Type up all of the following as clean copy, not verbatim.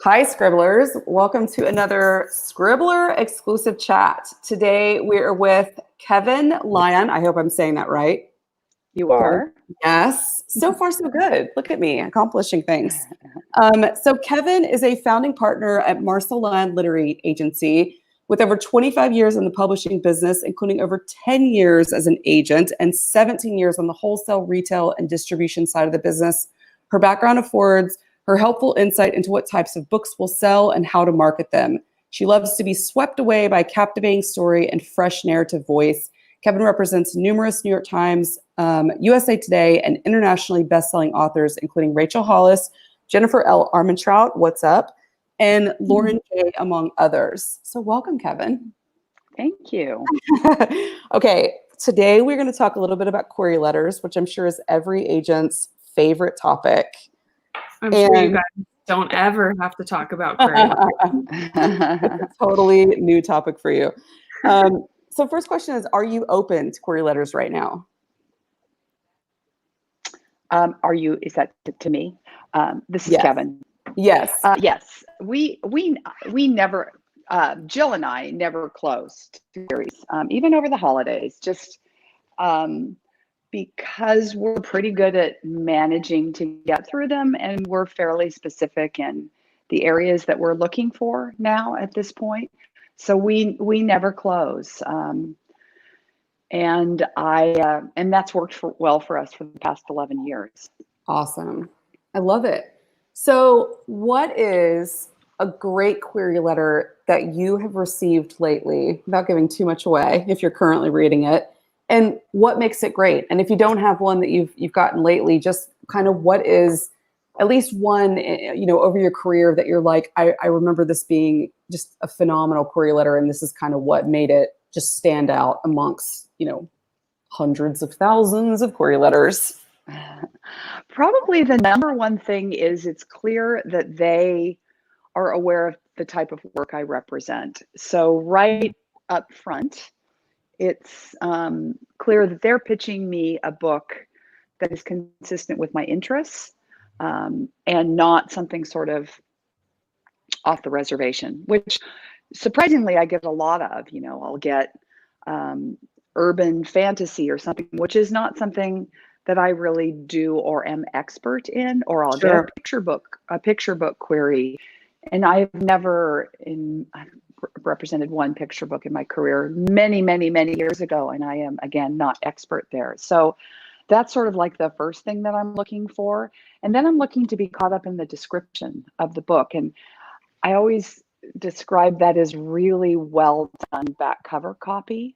Hi, Scribblers. Welcome to another Scribbler exclusive chat. Today we're with Kevan Lyon. I hope I'm saying that right. You are? Yes. So far, so good. Look at me accomplishing things. So Kevan is a founding partner at Marsal Lyon Literary Agency with over 25 years in the publishing business, including over 10 years as an agent and 17 years on the wholesale, retail, and distribution side of the business. Her background affords her helpful insight into what types of books will sell and how to market them. She loves to be swept away by captivating story and fresh narrative voice. Kevan represents numerous New York Times, USA Today, and internationally best-selling authors, including Rachel Hollis, Jennifer L. Armentrout, what's up, and Lauren J., among others. So welcome, Kevan. Thank you. Okay, today we're going to talk a little bit about query letters, which I'm sure is every agent's favorite topic. I'm sure you guys don't ever have to talk about query letters. It's a totally new topic for you. So first question is, are you open to query letters right now? Is that to me? This is Yes. Kevan. Yes. Yes, we never, Jill and I never closed queries, even over the holidays, just because we're pretty good at managing to get through them, and we're fairly specific in the areas that we're looking for now at this point. So we never close, and that's worked well for us for the past 11 years. Awesome. I love it. So what is a great query letter that you have received lately, without giving too much away if you're currently reading it? And what makes it great? And if you don't have one that you've gotten lately, just kind of what is at least one, over your career that you're like, I remember this being just a phenomenal query letter, and this is kind of what made it just stand out amongst, hundreds of thousands of query letters. Probably the number one thing is it's clear that they are aware of the type of work I represent. So right up front, it's clear that they're pitching me a book that is consistent with my interests, and not something sort of off the reservation, which surprisingly I get a lot of. I'll get urban fantasy or something, which is not something that I really do or am expert in, or I'll get a picture book query. And I've represented one picture book in my career many, many, many years ago, and I am, again, not expert there. So that's sort of like the first thing that I'm looking for. And then I'm looking to be caught up in the description of the book. And I always describe that as really well done back cover copy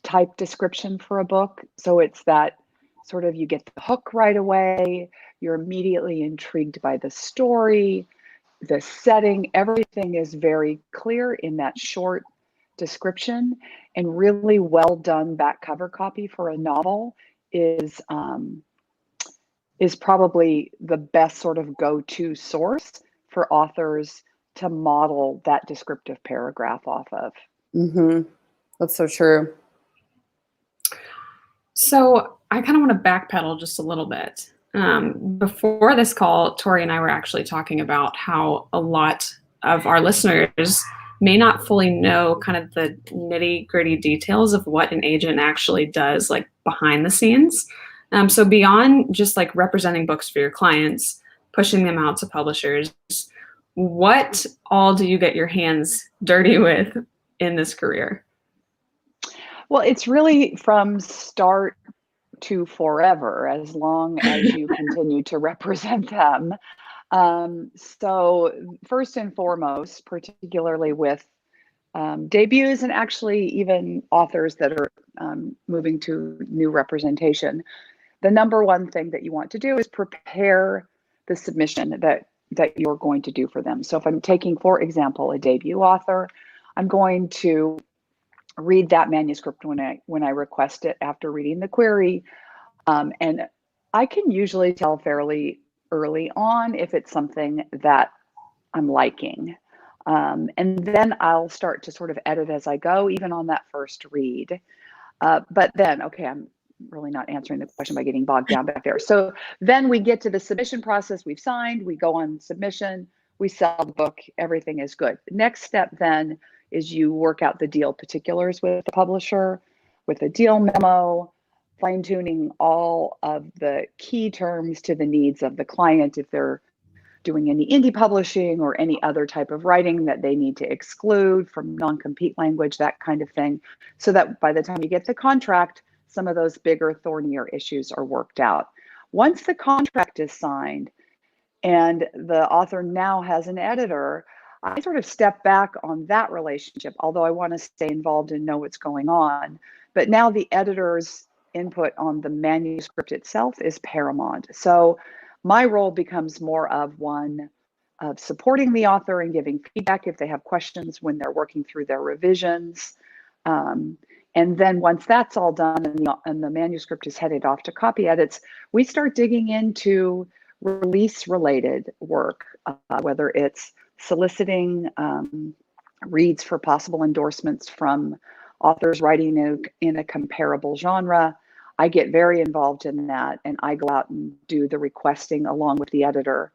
type description for a book. So it's that sort of, you get the hook right away, you're immediately intrigued by the story, the setting, everything is very clear in that short description. And really well done back cover copy for a novel is probably the best sort of go-to source for authors to model that descriptive paragraph off of. That's so true. So I kind of want to backpedal just a little bit. Before this call, Tori and I were actually talking about how a lot of our listeners may not fully know kind of the nitty-gritty details of what an agent actually does, like behind the scenes. So beyond just like representing books for your clients, pushing them out to publishers, what all do you get your hands dirty with in this career? Well, it's really from start to forever, as long as you continue to represent them. So first and foremost, particularly with debuts and actually even authors that are moving to new representation, the number one thing that you want to do is prepare the submission that you're going to do for them. So if I'm taking, for example, a debut author, I'm going to read that manuscript when I request it after reading the query. And I can usually tell fairly early on if it's something that I'm liking. And then I'll start to sort of edit as I go, even on that first read. But then, okay, I'm really not answering the question by getting bogged down back there. So then we get to the submission process. We've signed, we go on submission, we sell the book, everything is good. Next step then is you work out the deal particulars with the publisher, with a deal memo, fine-tuning all of the key terms to the needs of the client if they're doing any indie publishing or any other type of writing that they need to exclude from non-compete language, that kind of thing, so that by the time you get the contract, some of those bigger, thornier issues are worked out. Once the contract is signed and the author now has an editor, I sort of step back on that relationship, although I want to stay involved and know what's going on. But now the editor's input on the manuscript itself is paramount. So my role becomes more of one of supporting the author and giving feedback if they have questions when they're working through their revisions. And then once that's all done and the manuscript is headed off to copy edits, we start digging into release-related work, whether it's soliciting reads for possible endorsements from authors writing in a comparable genre. I get very involved in that, and I go out and do the requesting along with the editor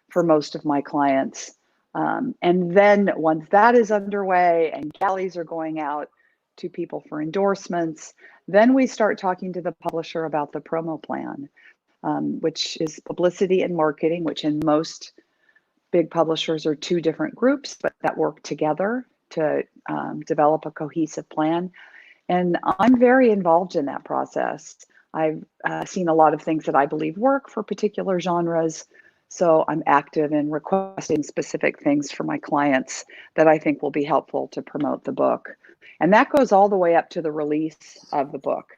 for most of my clients. And then once that is underway and galleys are going out to people for endorsements, then we start talking to the publisher about the promo plan, which is publicity and marketing, which in most big publishers are two different groups, but that work together to develop a cohesive plan. And I'm very involved in that process. I've seen a lot of things that I believe work for particular genres. So I'm active in requesting specific things for my clients that I think will be helpful to promote the book. And that goes all the way up to the release of the book.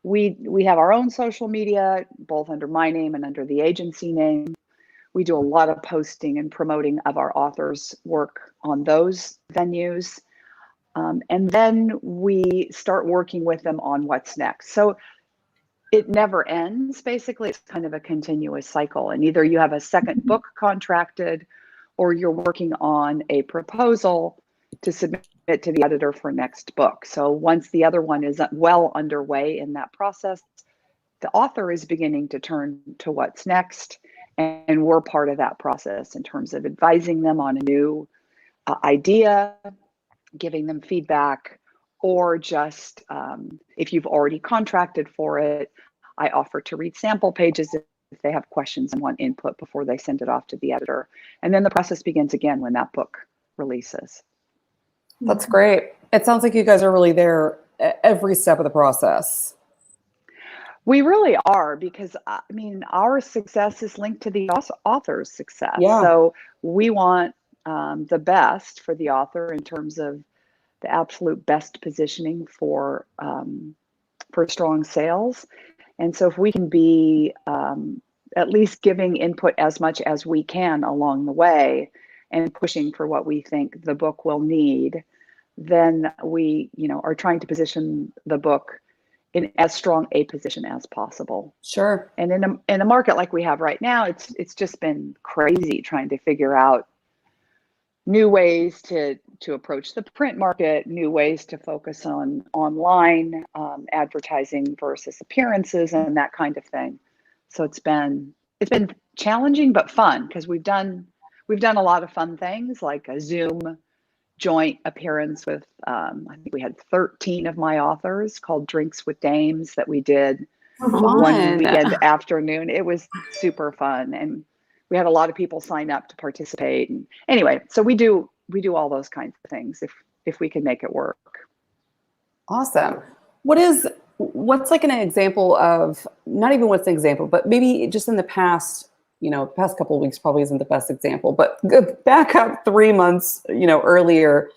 We have our own social media, both under my name and under the agency name. We do a lot of posting and promoting of our authors' work on those venues. And then we start working with them on what's next. So it never ends, basically. It's kind of a continuous cycle. And either you have a second book contracted or you're working on a proposal to submit it to the editor for next book. So once the other one is well underway in that process, the author is beginning to turn to what's next. And we're part of that process in terms of advising them on a new idea, giving them feedback, or just if you've already contracted for it, I offer to read sample pages if they have questions and want input before they send it off to the editor. And then the process begins again when that book releases. That's great. It sounds like you guys are really there at every step of the process. We really are, because I mean, our success is linked to the author's success. Yeah. So we want the best for the author in terms of the absolute best positioning for strong sales. And so if we can be at least giving input as much as we can along the way and pushing for what we think the book will need, then we, are trying to position the book in as strong a position as possible. Sure. And in a market like we have right now, it's just been crazy trying to figure out new ways to approach the print market, new ways to focus on online advertising versus appearances and that kind of thing. So it's been challenging but fun, because we've done a lot of fun things, like a Zoom joint appearance with I think we had 13 of my authors called Drinks with Dames that we did one weekend afternoon. It was super fun, and we had a lot of people sign up to participate. And anyway, so we do all those kinds of things if we can make it work. Awesome. What's like an example of, not even what's an example, but maybe just in the past, past couple of weeks probably isn't the best example, but back up 3 months, earlier,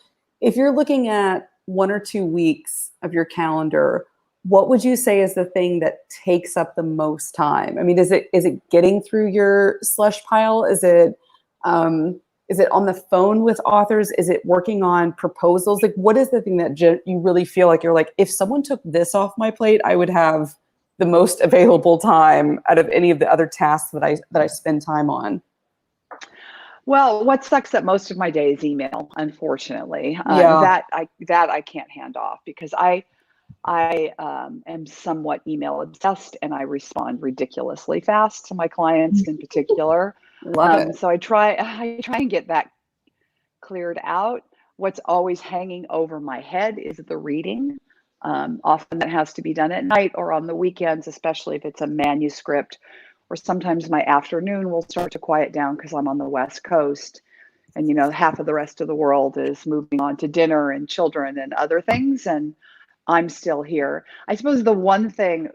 if you're looking at 1 or 2 weeks of your calendar, what would you say is the thing that takes up the most time? I mean, is it getting through your slush pile? Is it on the phone with authors? Is it working on proposals? Like, what is the thing that you really feel like you're like, if someone took this off my plate, I would have the most available time out of any of the other tasks that I spend time on? Well, what sucks that most of my day is email, unfortunately. Yeah. That I can't hand off, because I I am somewhat email obsessed, and I respond ridiculously fast to my clients in particular. Love it. So I try and get that cleared out. What's always hanging over my head is the reading. Often that has to be done at night or on the weekends, especially if it's a manuscript, or sometimes my afternoon will start to quiet down because I'm on the West Coast. And, half of the rest of the world is moving on to dinner and children and other things. And I'm still here. I suppose the one thing,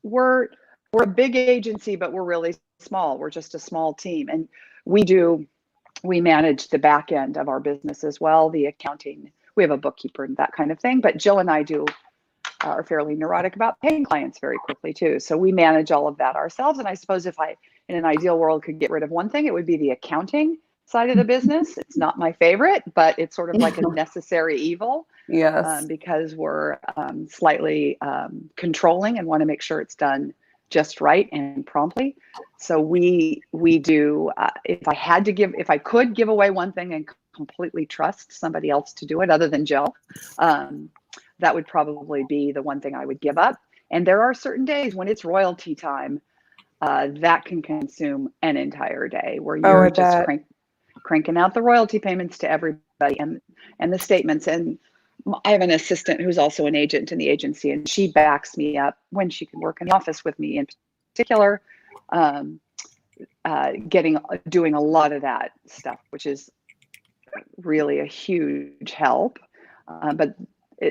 we're a big agency, but we're really small. We're just a small team. And we manage the back end of our business as well, the accounting. We have a bookkeeper and that kind of thing. But Jill and I are fairly neurotic about paying clients very quickly too. So we manage all of that ourselves. And I suppose if I, in an ideal world, could get rid of one thing, it would be the accounting side of the business. It's not my favorite, but it's sort of like a necessary evil. Yes. Because we're slightly controlling and want to make sure it's done just right and promptly. So we do, if I could give away one thing and completely trust somebody else to do it other than Jill, that would probably be the one thing I would give up. And there are certain days when it's royalty time that can consume an entire day where you're just cranking out the royalty payments to everybody and the statements. And I have an assistant who's also an agent in the agency, and she backs me up when she can work in the office with me in particular, doing a lot of that stuff, which is really a huge help.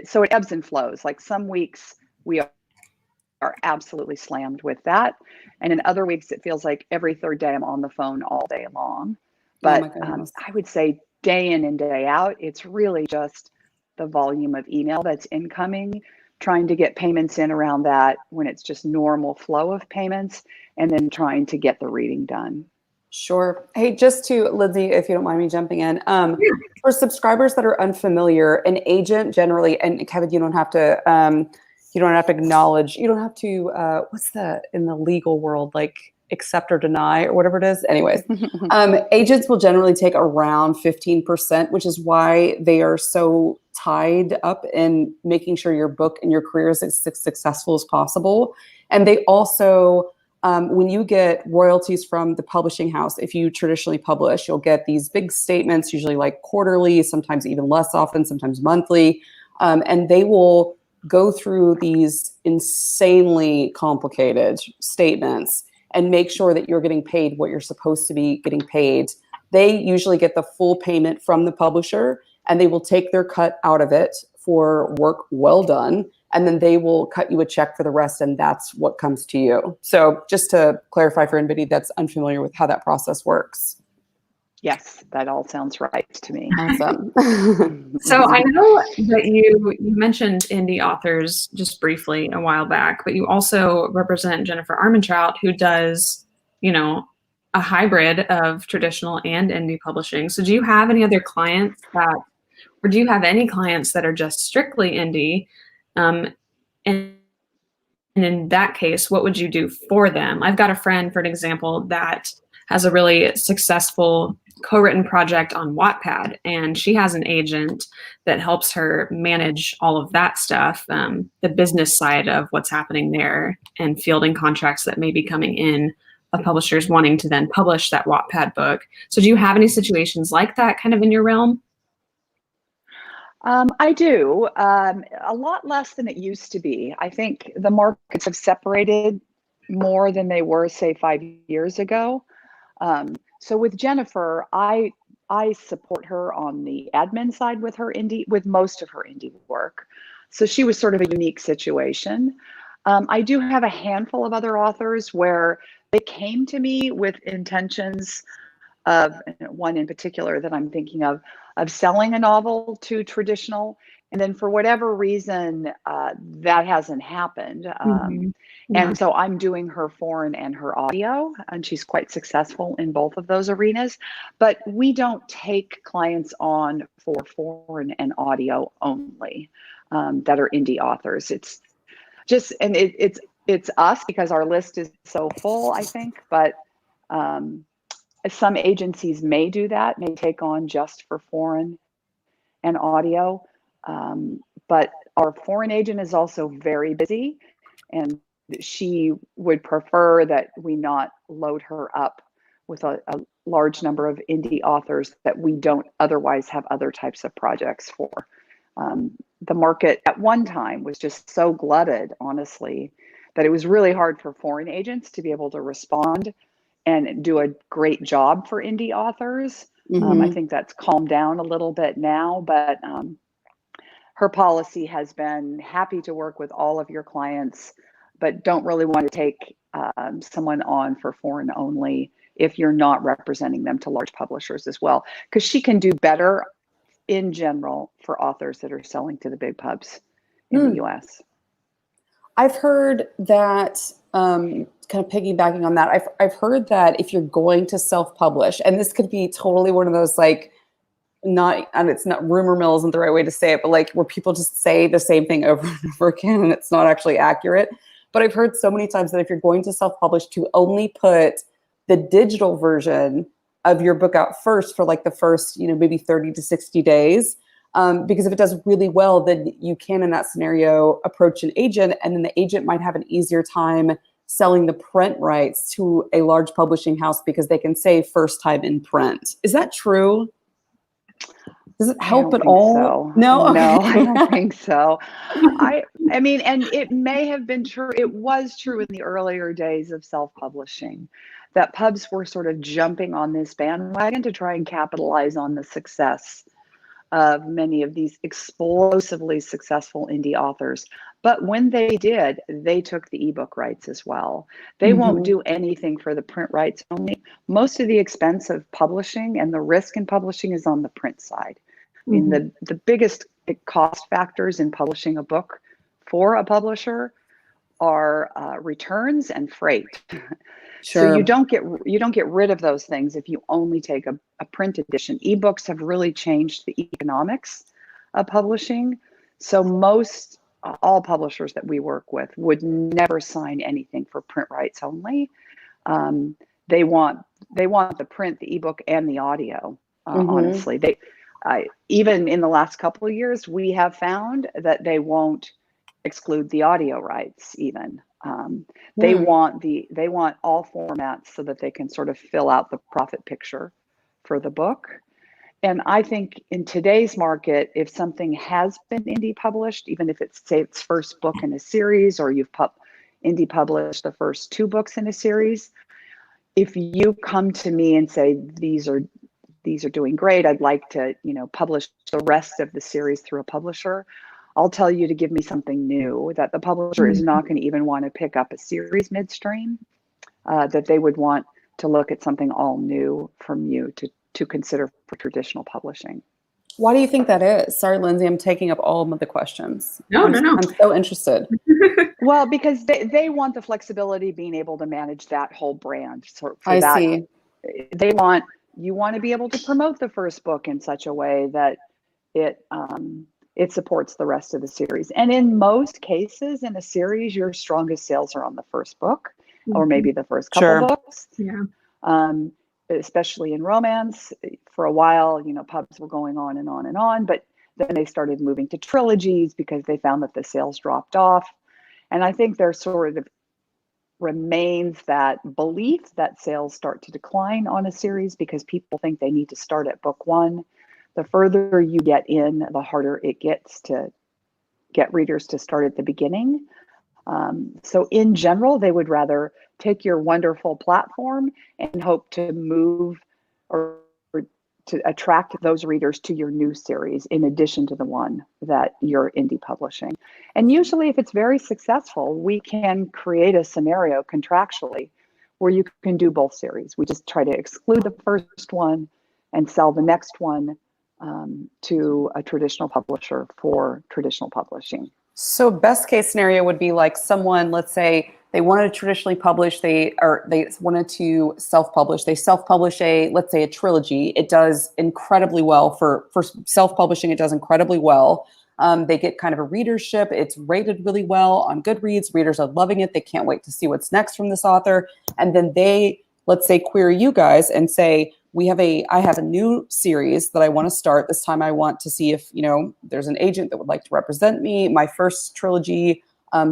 So it ebbs and flows. Like some weeks we are absolutely slammed with that. And in other weeks, it feels like every third day I'm on the phone all day long. But I would say day in and day out, it's really just the volume of email that's incoming, trying to get payments in around that when it's just normal flow of payments, and then trying to get the reading done. Sure. Hey, just to Lindsay, if you don't mind me jumping in, for subscribers that are unfamiliar, an agent generally, and Kevin, you don't have to acknowledge, you don't have to, what's that in the legal world, like accept or deny or whatever it is. Anyways, agents will generally take around 15%, which is why they are so tied up in making sure your book and your career is as successful as possible. And they also, when you get royalties from the publishing house, if you traditionally publish, you'll get these big statements, usually like quarterly, sometimes even less often, sometimes monthly. And they will go through these insanely complicated statements and make sure that you're getting paid what you're supposed to be getting paid. They usually get the full payment from the publisher, and they will take their cut out of it for work well done. And then they will cut you a check for the rest, and that's what comes to you. So just to clarify for anybody that's unfamiliar with how that process works. Yes, that all sounds right to me. Awesome. So I know that you mentioned indie authors just briefly a while back, but you also represent Jennifer Armentrout, who does, a hybrid of traditional and indie publishing. So do you have any other clients or do you have any clients that are just strictly indie? And in that case, what would you do for them? I've got a friend, for an example, that has a really successful co-written project on Wattpad, and she has an agent that helps her manage all of that stuff, the business side of what's happening there and fielding contracts that may be coming in of publishers wanting to then publish that Wattpad book. So do you have any situations like that kind of in your realm? I do, a lot less than it used to be. I think the markets have separated more than they were, say, 5 years ago. So with Jennifer, I support her on the admin side with most of her indie work. So she was sort of a unique situation. I do have a handful of other authors where they came to me with intentions of, one in particular that I'm thinking of selling a novel to traditional. And then for whatever reason, that hasn't happened. And so I'm doing her foreign and her audio, and she's quite successful in both of those arenas. But we don't take clients on for foreign and audio only that are indie authors. It's just, and it's us because our list is so full, I think. But some agencies may do that, may take on just for foreign and audio. But our foreign agent is also very busy, and she would prefer that we not load her up with a large number of indie authors that we don't otherwise have other types of projects for. The market at one time was just so glutted, honestly, that it was really hard for foreign agents to be able to respond and do a great job for indie authors. Mm-hmm. I think that's calmed down a little bit now, but her policy has been happy to work with all of your clients, but don't really want to take someone on for foreign only if you're not representing them to large publishers as well, because she can do better in general for authors that are selling to the big pubs in the US. I've heard that, kind of piggybacking on that, I've heard that if you're going to self-publish, and this could be totally one of those like, and it's not, rumor mill isn't the right way to say it, but like where people just say the same thing over and over again and it's not actually accurate. But I've heard so many times that if you're going to self-publish, to only put the digital version of your book out first for like the first, maybe 30 to 60 days. Because if it does really well, then you can, in that scenario, approach an agent, and then the agent might have an easier time selling the print rights to a large publishing house because they can say first time in print. Is that true? Does it help at all? So. No, okay. No, I don't think so. I mean, and it may have been true. It was true in the earlier days of self-publishing, that pubs were sort of jumping on this bandwagon to try and capitalize on the success of many of these explosively successful indie authors. But when they did, they took the ebook rights as well. They won't do anything for the print rights only. Most of the expense of publishing and the risk in publishing is on the print side. I mean, the biggest cost factors in publishing a book for a publisher are returns and freight. Sure. So you don't get rid of those things if you only take a print edition. Ebooks have really changed the economics of publishing. So all publishers that we work with would never sign anything for print rights only. They want the print, the ebook, and the audio. Honestly, even in the last couple of years, we have found that they won't exclude the audio rights even. They want all formats so that they can sort of fill out the profit picture for the book. And I think in today's market, if something has been indie published, even if it's, say, its first book in a series, or you've indie published the first 2 books in a series, if you come to me and say, these are doing great, I'd like to, publish the rest of the series through a publisher, I'll tell you to give me something new, that the publisher is not going to even want to pick up a series midstream, that they would want to look at something all new from you to consider for traditional publishing. Why do you think that is? Sorry, Lindsay, I'm taking up all of the questions. No. I'm so interested. Well, because they want the flexibility, being able to manage that whole brand. So I see. You want to be able to promote the first book in such a way that it supports the rest of the series. And in most cases in a series, your strongest sales are on the first book, or maybe the first couple books. Yeah. Especially in romance. For a while, pubs were going on and on and on, but then they started moving to trilogies because they found that the sales dropped off. And I think there sort of remains that belief that sales start to decline on a series because people think they need to start at book 1. The further you get in, the harder it gets to get readers to start at the beginning. So in general, they would rather take your wonderful platform and hope to move or to attract those readers to your new series in addition to the one that you're indie publishing. And usually if it's very successful, we can create a scenario contractually where you can do both series. We just try to exclude the first one and sell the next one to a traditional publisher for traditional publishing. So best case scenario would be like someone, let's say they wanted to traditionally publish, they wanted to self-publish. They self-publish let's say a trilogy. It does incredibly well for self-publishing. It does incredibly well. They get kind of a readership. It's rated really well on Goodreads. Readers are loving it. They can't wait to see what's next from this author. And then they, let's say, query you guys and say, I have a new series that I want to start. This time I want to see if, there's an agent that would like to represent me. My first trilogy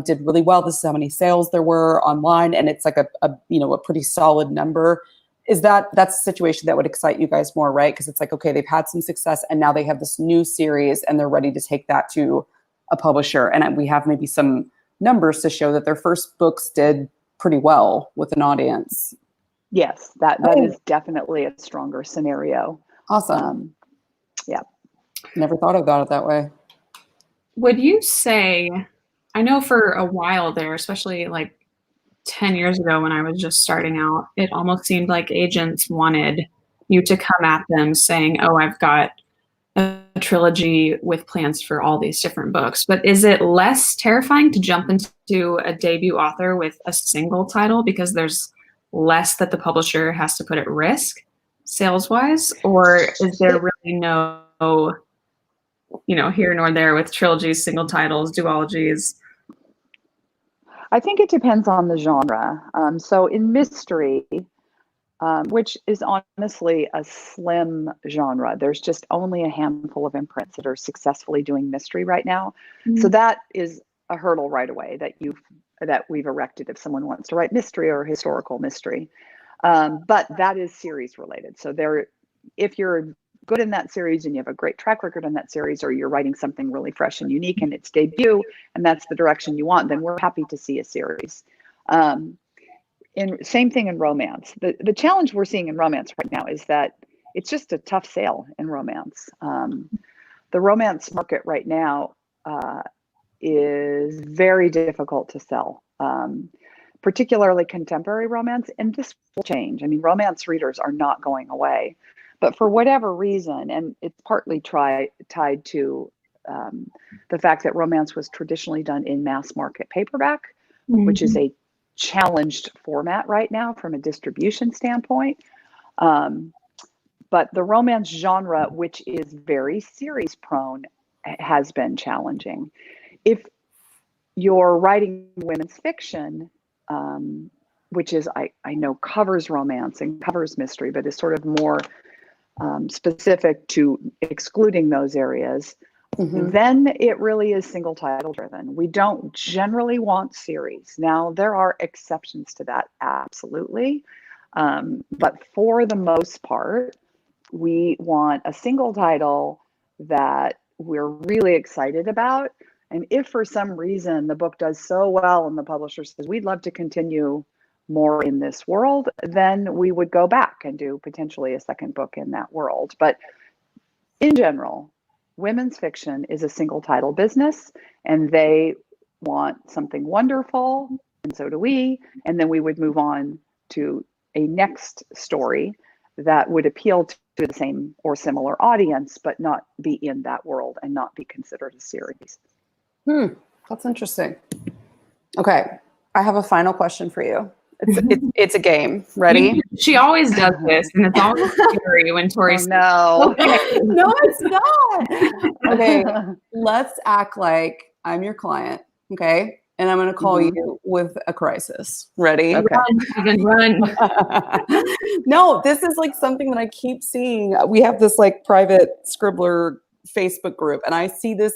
did really well. This is how many sales there were online, and it's like a pretty solid number. That's a situation that would excite you guys more, right? Because it's like, okay, they've had some success and now they have this new series and they're ready to take that to a publisher. And we have maybe some numbers to show that their first books did pretty well with an audience. Yes, that is definitely a stronger scenario. Awesome. Yeah. Never thought about it that way. Would you say, I know for a while there, especially like 10 years ago when I was just starting out, it almost seemed like agents wanted you to come at them saying, oh, I've got a trilogy with plans for all these different books. But is it less terrifying to jump into a debut author with a single title because there's less that the publisher has to put at risk sales-wise? Or is there really no, here nor there with trilogies, single titles, duologies? I think it depends on the genre. So in mystery, which is honestly a slim genre, there's just only a handful of imprints that are successfully doing mystery right now. Mm-hmm. So that is a hurdle right away that we've erected if someone wants to write mystery or historical mystery. But that is series related. So if you're good in that series and you have a great track record in that series, or you're writing something really fresh and unique and it's debut and that's the direction you want, then we're happy to see a series. Same thing in romance. The challenge we're seeing in romance right now is that it's just a tough sale in romance. The romance market right now is very difficult to sell, particularly contemporary romance, and this will change. I mean, romance readers are not going away. But for whatever reason, and it's partly tied to the fact that romance was traditionally done in mass market paperback, mm-hmm. which is a challenged format right now from a distribution standpoint. But the romance genre, which is very series prone, has been challenging. If you're writing women's fiction, which is, I know covers romance and covers mystery, but is sort of more specific to excluding those areas, mm-hmm. then it really is single title driven. We don't generally want series. Now, there are exceptions to that, absolutely. But for the most part, we want a single title that we're really excited about. And if for some reason the book does so well and the publisher says, we'd love to continue more in this world, then we would go back and do potentially a second book in that world. But in general, women's fiction is a single title business, and they want something wonderful, and so do we. And then we would move on to a next story that would appeal to the same or similar audience, but not be in that world and not be considered a series. That's interesting. Okay, I have a final question for you. It's a game. Ready? She always does this, and it's always scary when Tori says, no. Okay. No, it's not. Okay, let's act like I'm your client, okay? And I'm going to call mm-hmm. you with a crisis. Ready? Okay. Run. No, this is like something that I keep seeing. We have this like private Scribbler Facebook group, and I see this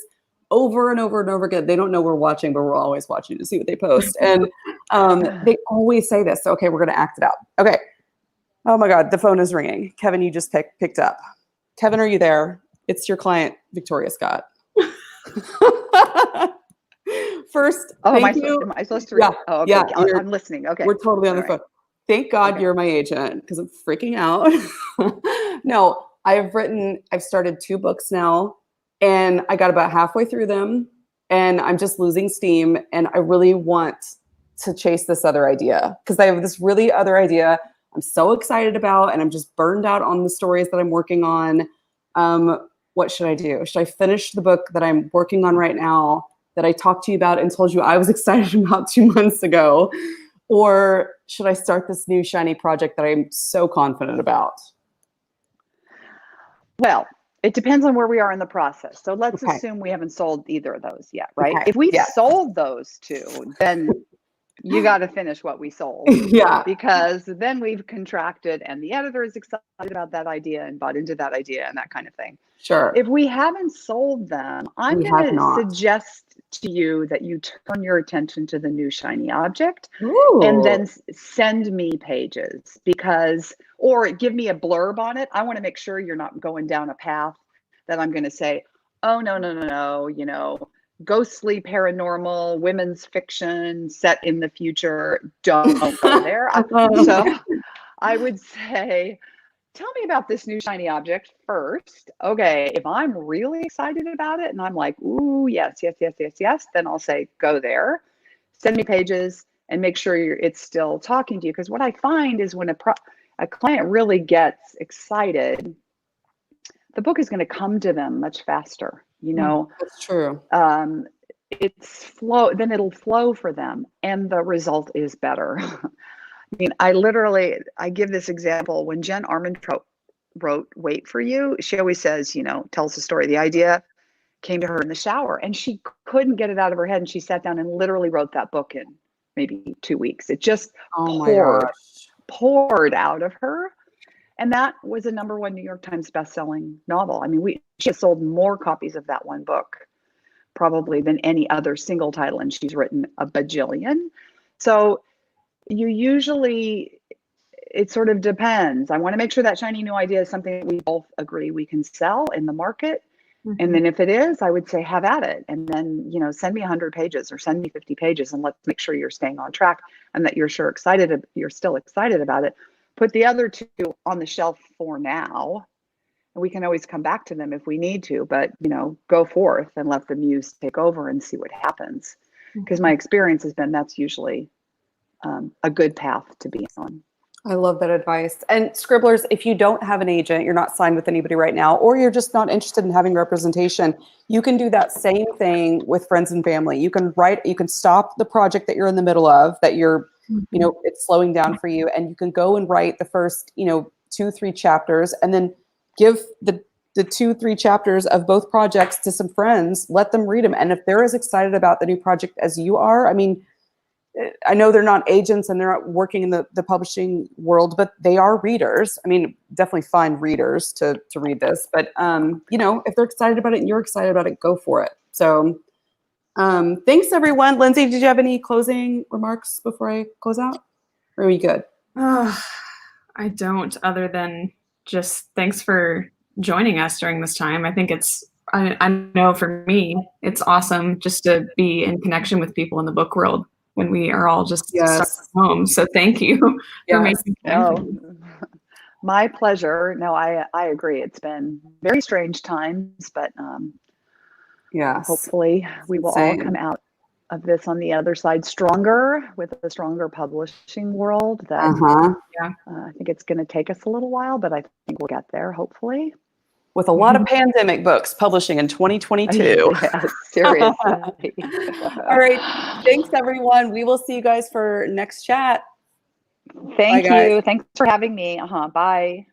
over and over and over again. They don't know we're watching, but we're always watching to see what they post. And they always say this. Okay, we're going to act it out. Okay. Oh my God, the phone is ringing. Kevin, you just picked up. Kevin, are you there? It's your client, Victoria Scott. First, thank you. Am I supposed to read? Yeah, oh, okay. Yeah, I'm listening. Okay. We're totally on the phone. Thank God you're my agent, because I'm freaking out. No, I've started 2 books now. And I got about halfway through them, and I'm just losing steam. And I really want to chase this other idea, because I have this really other idea I'm so excited about, and I'm just burned out on the stories that I'm working on. What should I do? Should I finish the book that I'm working on right now that I talked to you about and told you I was excited about 2 months ago? Or should I start this new shiny project that I'm so confident about? Well, it depends on where we are in the process. So let's assume we haven't sold either of those yet, right? Okay. If we've sold those 2, then you got to finish what we sold. Yeah. Because then we've contracted and the editor is excited about that idea and bought into that idea and that kind of thing. Sure. If we haven't sold them, I'm We going have to not. suggest to you that you turn your attention to the new shiny object Ooh. and then send me pages, because, or give me a blurb on it. I want to make sure you're not going down a path that I'm going to say, oh, no, you know, ghostly paranormal women's fiction set in the future. Don't go there. So I would say, tell me about this new shiny object first. Okay, if I'm really excited about it and I'm like, ooh, yes, then I'll say, go there, send me pages, and make sure it's still talking to you. Because what I find is when a client really gets excited, the book is going to come to them much faster. You know, that's true. Then it'll flow for them, and the result is better. I mean, I give this example. When Jen Armentrout wrote Wait for You, she always says, you know, tells the story. The idea came to her in the shower and she couldn't get it out of her head. And she sat down and literally wrote that book in maybe 2 weeks. It just poured out of her. And that was a #1 New York Times bestselling novel. I mean, she has sold more copies of that one book probably than any other single title. And she's written a bajillion. So it sort of depends. I want to make sure that shiny new idea is something that we both agree we can sell in the market. Mm-hmm. And then if it is, I would say have at it. And then, you know, send me 100 pages or send me 50 pages and let's make sure you're staying on track and that you're still excited about it. Put the other two on the shelf for now. And we can always come back to them if we need to, but, you know, go forth and let the muse take over and see what happens. Because my experience has been that's usually a good path to be on. I love that advice. And Scribblers, if you don't have an agent, you're not signed with anybody right now, or you're just not interested in having representation, you can do that same thing with friends and family. You can stop the project that you're in the middle of, that you're, you know, it's slowing down for you. And you can go and write the first, you know, 2-3 chapters and then give the 2-3 chapters of both projects to some friends, let them read them. And if they're as excited about the new project as you are, I mean, I know they're not agents and they're not working in the publishing world, but they are readers. I mean, definitely find readers to read this, but you know, if they're excited about it and you're excited about it, go for it. So thanks everyone. Lindsay, did you have any closing remarks before I close out? Or are we good? I don't, other than just thanks for joining us during this time. I think I know for me, it's awesome just to be in connection with people in the book world when we are all just stuck at home. So thank you for making connection. My pleasure. No, I agree. It's been very strange times, but hopefully we will all come out of this on the other side stronger, with a stronger publishing world. That I think it's going to take us a little while, but I think we'll get there, hopefully. With a lot of pandemic books publishing in 2022. Yeah, seriously. All right. Thanks, everyone. We will see you guys for next chat. Thank you. Thanks for having me. Bye.